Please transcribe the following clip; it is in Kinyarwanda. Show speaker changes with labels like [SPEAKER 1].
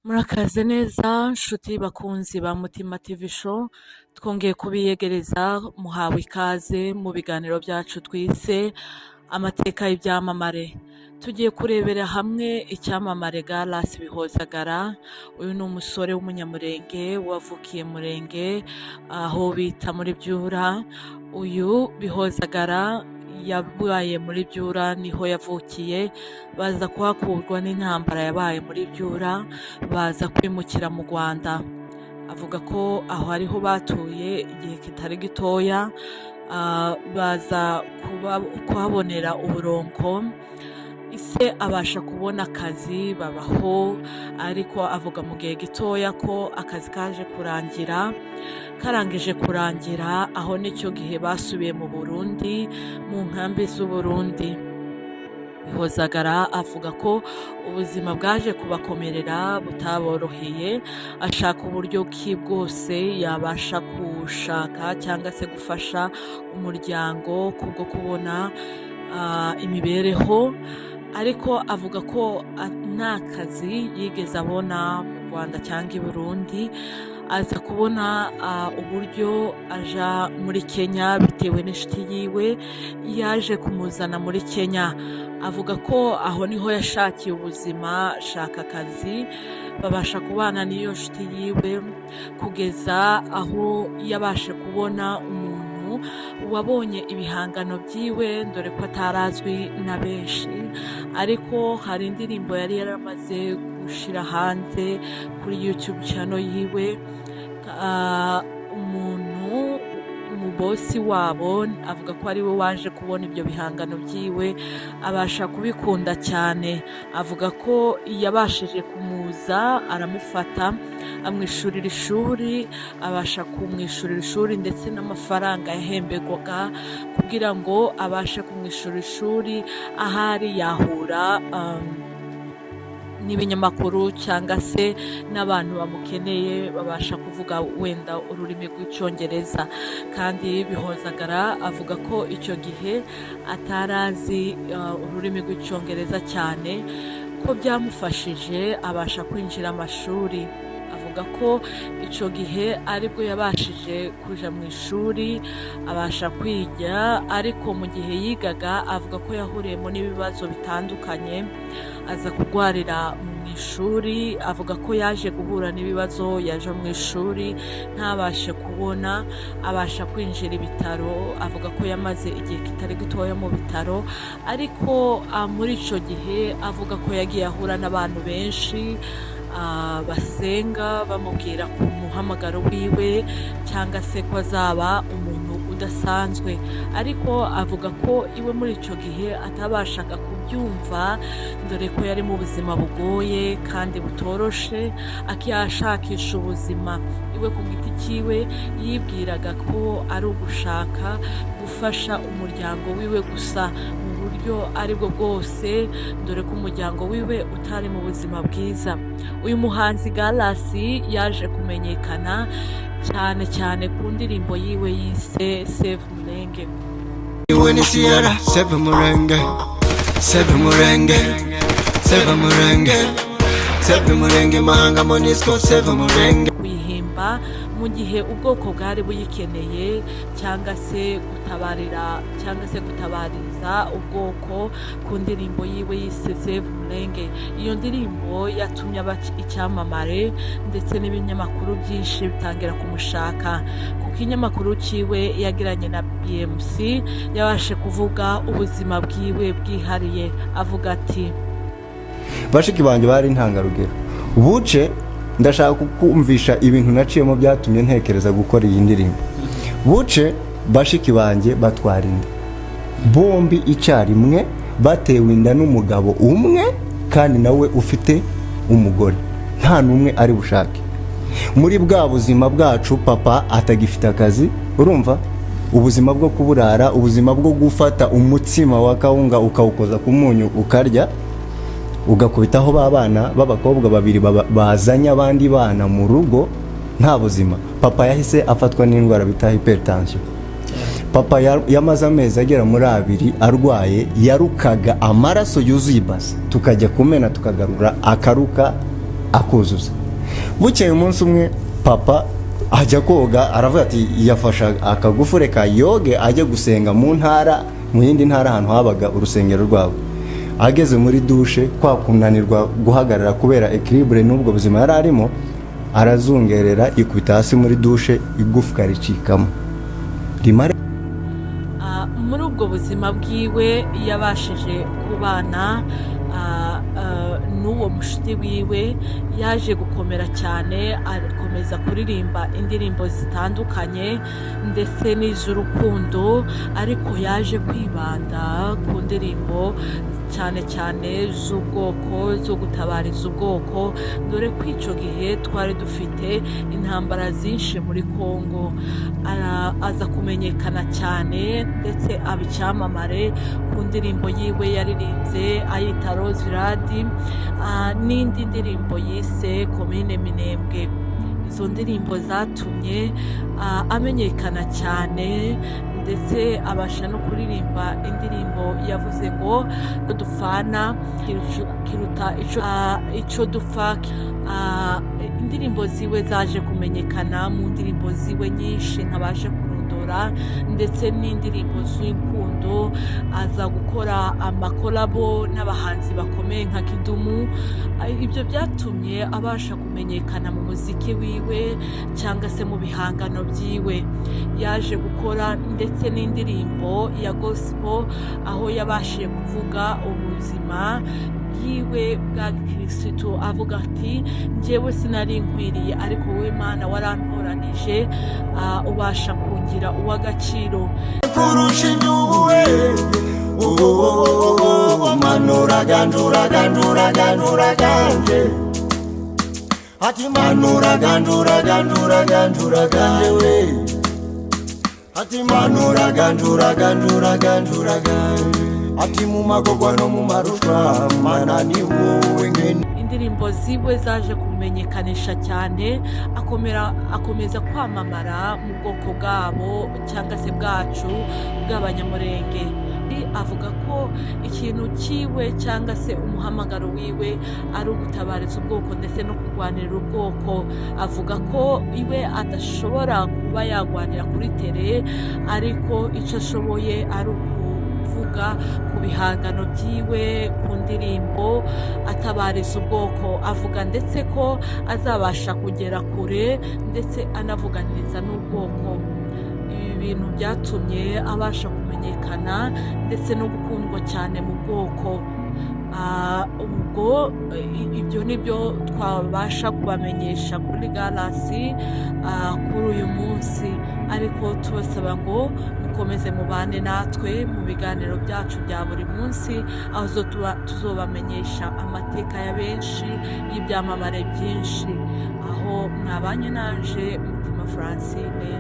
[SPEAKER 1] Murakaze neza nshuti bakunzi ba Mutima TV Show, twongeye kubiyegereza muhawe ikaze mu biganiro byacu twise amateka y'ibyamamare. Tugiye kurebera hamwe icyamamare Galas Bihozagara. Uyu ni umusore w'umunyamurenge wavukiye Murenge aho bita muri Byura. Uyu Bihozagara yabaye muri Byura, niho yavukiye, baza kuhakurwa n'intambara yabaye muri Byura, baza kwimukira mu Rwanda. Avuga ko aho ariho batuye igihe kitari gitoya, baza kuhabonera uburonko. Ise abasha kubona akazi babaho, ariko avuga mu gihe gitoya ko akazi kaje kurangira. Karangije kurangira aho nicyo gihe basubiye mu Burundi, mu nkambi z'u Burundi. Bihozagara avuga ko ubuzima bwaje kubakomerera butaboroheye, ashaka uburyo ki bwose yabasha gushaka cyangwa se gufasha umuryango kubwo kubona imibereho, ariko avuga ko nta kazi yigeze abona mu Rwanda cyangwa i Burundi. Aza kubona uburyo aja muri Kenya bitewe n'inshuti yiwe yaje kumuzana muri Kenya. Avuga ko aho niho yashakiye ubuzima, ashaka akazi, babasha kubana n'iyo nshuti yiwe kugeza aho yabashe kubona umuntu wabonye ibihangano byiwe, dore ko atarazwi na benshi, ariko hari indirimbo yari yaramaze gushira hanze kuri YouTube channel yiwe. Umubosi wabo avuga ko ari we waje kubona ibyo bihangano byiwe, abasha kubikunda cyane. Avuga ko yabashije kumuza, aramufata, amwishyurira ishuri, abasha kumwishyurira ishuri ndetse n'amafaranga yahemberwaga kugira ngo abashe kumwishyurira ishuri. Ahari yahura n'ibinyamakuru cyangwa se n'abantu bamukeneye babasha kuvuga wenda ururimi rw'icyongereza. Kandi Bihozagara avuga ko icyo gihe atarazi ururimi rw'icyongereza cyane, ko byamufashije abasha kwinjira amashuri. Avuga ko icyo gihe aribwo yabashije kuja mu ishuri abasha kwiga, ariko mu gihe yigaga avuga ko yahuriyemo n'ibibazo bitandukanye, aza kurwarira mu ishuri. Avuga ko yaje guhura n'ibibazo, yaje mu ishuri ntabashe kubona, abasha kwinjira ibitaro. Avuga ko yamaze igihe kitari gitoya mu bitaro, ariko muri icyo gihe avuga ko yagiye ahura n'abantu benshi basenga bamubwira ku muhamagaro wiwe cyangwa se ko azaba umuntu udasanzwe, ariko avuga ko iwe muri icyo gihe atabashaga kubyumva, dore ko yari mu buzima bugoye kandi butoroshe, akiyashakisha ubuzima. Iwe ku giti cyiwe yibwiraga ko ari ugushaka gufasha umuryango wiwe gusa mu buryo aribwo bwose, dore ko umuryango wiwe utari mu buzima bwiza. Uyu muhanzi Galas yaje kumenyekana cyane cyane ku ndirimbo yiwe yise Save Murenge.
[SPEAKER 2] Iwe ni Sierra, Save Murenge, Save Murenge, Save Murenge, Save Murenge, Mahanga Monisco, Save Murenge.
[SPEAKER 1] Kuyihimba mu gihe ubwoko bwari buyikeneye, cyangwa se gutabariza ubwoko ku ndirimbo yiwe yise Save Murenge. Iyo ndirimbo yatumye aba icyamamare ndetse n'ibinyamakuru byinshi bitangira kumushaka. Kuko ikinyamakuru cyiwe yagiranye na BMC yabashe kuvuga ubuzima bwiwe bwihariye. Avuga ati,
[SPEAKER 3] bashiki banjye bari intangarugero. Buce ndashaka kukumvisha ibintu naciyemo byatumye ntekereza gukora iyi ndirimbo. Buce bashiki banjye batwara inda bombi icyarimwe, batewe inda n'umugabo umwe kandi nawe ufite umugore, nta n'umwe ari bushake. Muri bwa buzima bwacu papa atagifite akazi, urumva, ubuzima bwo kuburara, ubuzima bwo gufata umutsima wa kawunga ukawukoza ku munyu ukarya, ugakubitaho babana b'abakobwa babiri bazanye abandi bana mu rugo, nta buzima. Papa yahise afatwa n'indwara bita hypertension. Papa yamaze amezi agera muri 2 arwaye, yarukaga amaraso yuzuye ibase, tukajya kumena tukagarura akaruka akuzuza. Bukeye umunsi umwe papa ajya koga, aravuga ati yafasha akagufu reka yoge ajye gusenga mu yindi ntara ahantu habaga urusengero rwabo. Ageze muri dushe, kwa kunanirwa guhagarara kubera equilibre n'ubwo buzima yari arimo, arazungerera ikubita hasi muri dushe, igufwa ricikamo.
[SPEAKER 1] Muri ubwo buzima bwiwe yabashije kubana n'uwo mushuti wiwe, yaje gukomera cyane, akomeza kuririmba indirimbo zitandukanye ndetse n'iz'urukundo, ariko yaje kwibanda ku ndirimbo cyane cyane z'ubwoko, zo gutabariza ubwoko, dore ko icyo gihe twari dufite intambara zinshi muri Kongo. Aza kumenyekana cyane ndetse aba icyamamare ku ndirimbo yiwe yaririmbye ayita Rose Radi, n'indi ndirimbo yise Komine Minembwe. Izo ndirimbo zatumye amenyekana cyane, ndetse abasha no kuririmba indirimbo yavuze ngo dupfana kiruta icyo dupfa. Indirimbo ziwe zaje kumenyekana mu ndirimbo ziwe nyinshi ntabashe kurondora, ndetse n'indirimbo z'inkundo. Aza gukora amakolabo n'abahanzi bakomeye nka Kidumu. Ibyo byatumye abasha kumenyekana mu muziki wiwe cyangwa se mu bihangano byiwe. Yaje gukora ndetse n'indirimbo ya gospel, aho yabashije kuvuga ubuzima bwiwe bwa Kristo, avuga ati njyewe sinari nkwiriye, ariko wowe Mana warantoranije, ubasha kungira uw'agaciro.
[SPEAKER 2] kurusha inyuwe manura gandura gandura gandura ganje, ati manura gandura gandura gandura ganje we, ati manura gandura gandura gandura ganje, ati mu magogwa no mu marushwa mana ni wowe ngene.
[SPEAKER 1] Indirimbo ziwe zaje kumenyekanisha cyane, akomeza kwamamara mu bwoko bwabo cyangwa se bwacu bw'Abanyamurenge. Avuga ko ikintu cyiwe cyangwa se umuhamagaro wiwe ari ugutabariza ubwoko ndetse no kurwanira ubwoko. Avuga ko iwe adashobora kuba yagwanira kuri tere, ariko icyo ashoboye ari kuvuga ku bihangano byiwe, ku ndirimbo atabariza ubwoko. Avuga ndetse ko azabasha kugera kure ndetse anavuganiriza n'ubwoko. Ibi bintu byatumye abasha kumenyekana ndetse no gukundwa cyane mu bwoko. Ubwo ibyo nibyo twabasha kubamenyesha kuri Galasi kuri uyu munsi, ariko tubasaba ngo mukomeze mubane natwe mu biganiro byacu bya buri munsi, aho tuzobamenyesha amateka ya benshi y'ibyamamare byinshi. Aho mwabanye nanje Mutima Francine.